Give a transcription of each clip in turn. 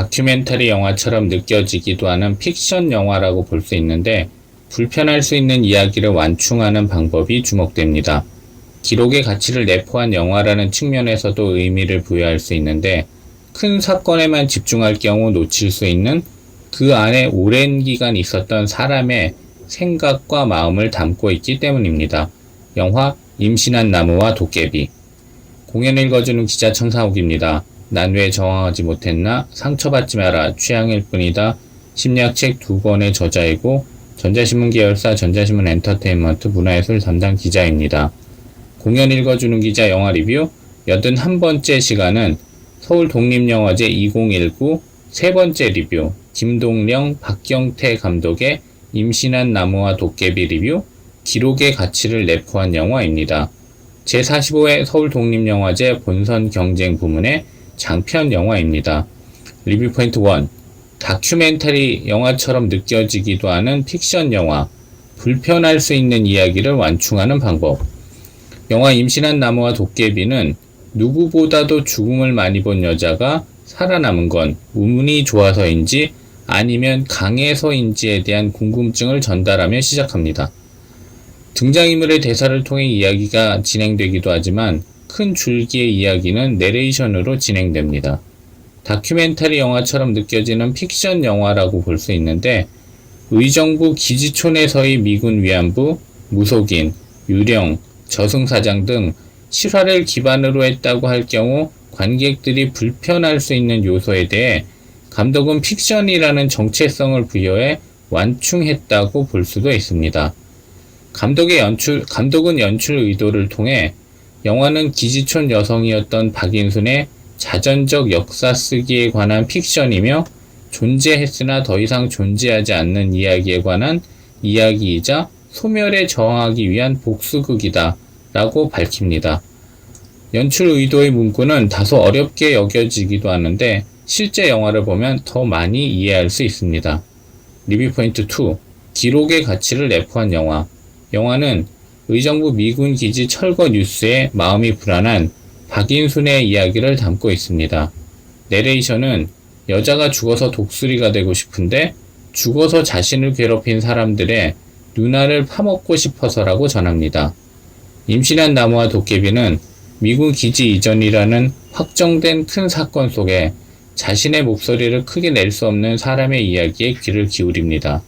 다큐멘터리 영화처럼 느껴지기도 하는 픽션 영화라고 볼 수 있는데 불편할 수 있는 이야기를 완충하는 방법이 주목됩니다. 기록의 가치를 내포한 영화라는 측면에서도 의미를 부여할 수 있는데 큰 사건에만 집중할 경우 놓칠 수 있는 그 안에 오랜 기간 있었던 사람의 생각과 마음을 담고 있기 때문입니다. 영화 임신한 나무와 도깨비. 공연 읽어주는 기자 천상욱입니다. 난 왜 저항하지 못했나? 상처받지 마라. 취향일 뿐이다. 심리학책 2권의 저자이고 전자신문 계열사 전자신문 엔터테인먼트 문화예술 담당 기자입니다. 공연 읽어주는 기자 영화 리뷰 81번째 시간은 서울 독립영화제 2019 세 번째 리뷰 김동령, 박경태 감독의 임신한 나무와 도깨비 리뷰 기록의 가치를 내포한 영화입니다. 제45회 서울 독립영화제 본선 경쟁 부문의 장편 영화입니다. 리뷰 포인트 1. 다큐멘터리 영화처럼 느껴지기도 하는 픽션 영화. 불편할 수 있는 이야기를 완충하는 방법. 영화 임신한 나무와 도깨비는 누구보다도 죽음을 많이 본 여자가 살아남은 건 운이 좋아서인지 아니면 강해서인지에 대한 궁금증을 전달하며 시작합니다. 등장인물의 대사를 통해 이야기가 진행되기도 하지만 큰 줄기의 이야기는 내레이션으로 진행됩니다. 다큐멘터리 영화처럼 느껴지는 픽션 영화라고 볼 수 있는데 의정부 기지촌에서의 미군 위안부, 무속인, 유령, 저승사장 등 실화를 기반으로 했다고 할 경우 관객들이 불편할 수 있는 요소에 대해 감독은 픽션이라는 정체성을 부여해 완충했다고 볼 수도 있습니다. 감독은 연출 의도를 통해 영화는 기지촌 여성이었던 박인순의 자전적 역사 쓰기에 관한 픽션이며 존재했으나 더 이상 존재하지 않는 이야기에 관한 이야기이자 소멸에 저항하기 위한 복수극이다 라고 밝힙니다. 연출 의도의 문구는 다소 어렵게 여겨지기도 하는데 실제 영화를 보면 더 많이 이해할 수 있습니다. 리뷰 포인트 2. 기록의 가치를 내포한 영화. 영화는 의정부 미군 기지 철거 뉴스에 마음이 불안한 박인순의 이야기를 담고 있습니다. 내레이션은 여자가 죽어서 독수리가 되고 싶은데 죽어서 자신을 괴롭힌 사람들의 누나를 파먹고 싶어서라고 전합니다. 임신한 나무와 도깨비는 미군 기지 이전이라는 확정된 큰 사건 속에 자신의 목소리를 크게 낼 수 없는 사람의 이야기에 귀를 기울입니다.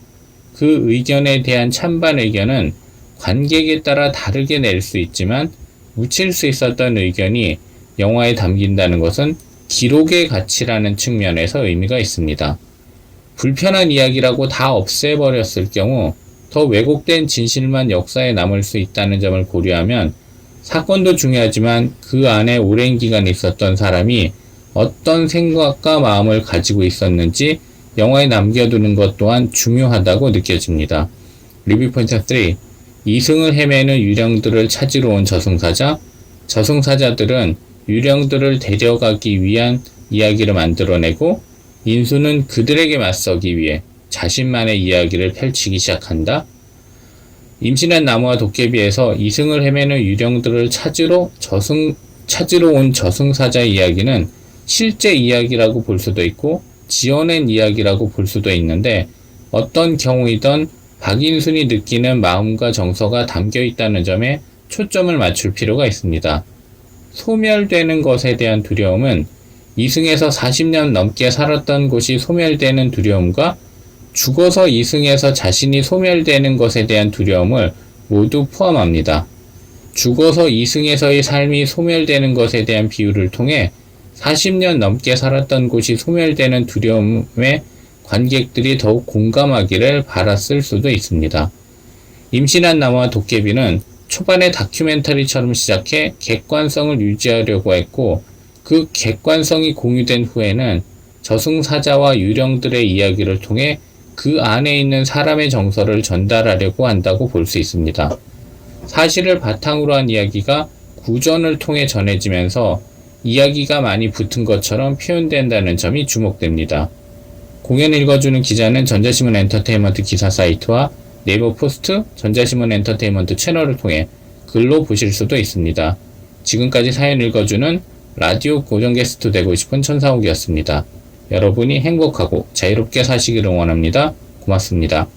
그 의견에 대한 찬반 의견은 관객에 따라 다르게 낼 수 있지만 묻힐 수 있었던 의견이 영화에 담긴다는 것은 기록의 가치라는 측면에서 의미가 있습니다. 불편한 이야기라고 다 없애버렸을 경우 더 왜곡된 진실만 역사에 남을 수 있다는 점을 고려하면 사건도 중요하지만 그 안에 오랜 기간 있었던 사람이 어떤 생각과 마음을 가지고 있었는지 영화에 남겨두는 것 또한 중요하다고 느껴집니다. 리뷰 포인트 3. 이승을 헤매는 유령들을 찾으러 온 저승사자. 저승사자들은 유령들을 데려가기 위한 이야기를 만들어내고 인수는 그들에게 맞서기 위해 자신만의 이야기를 펼치기 시작한다. 임신한 나무와 도깨비에서 이승을 헤매는 유령들을 찾으러 온 저승사자의 이야기는 실제 이야기라고 볼 수도 있고 지어낸 이야기라고 볼 수도 있는데 어떤 경우이든 박인순이 느끼는 마음과 정서가 담겨 있다는 점에 초점을 맞출 필요가 있습니다. 소멸되는 것에 대한 두려움은 이승에서 40년 넘게 살았던 곳이 소멸되는 두려움과 죽어서 이승에서 자신이 소멸되는 것에 대한 두려움을 모두 포함합니다. 죽어서 이승에서의 삶이 소멸되는 것에 대한 비유를 통해 40년 넘게 살았던 곳이 소멸되는 두려움에 관객들이 더욱 공감하기를 바랐을 수도 있습니다. 임신한 나무와 도깨비는 초반에 다큐멘터리처럼 시작해 객관성을 유지하려고 했고 그 객관성이 공유된 후에는 저승사자와 유령들의 이야기를 통해 그 안에 있는 사람의 정서를 전달하려고 한다고 볼 수 있습니다. 사실을 바탕으로 한 이야기가 구전을 통해 전해지면서 이야기가 많이 붙은 것처럼 표현된다는 점이 주목됩니다. 공연 읽어주는 기자는 전자신문 엔터테인먼트 기사 사이트와 네이버 포스트, 전자신문 엔터테인먼트 채널을 통해 글로 보실 수도 있습니다. 지금까지 사연 읽어주는 라디오 고정 게스트 되고 싶은 천상욱이었습니다. 여러분이 행복하고 자유롭게 사시기를 원합니다. 고맙습니다.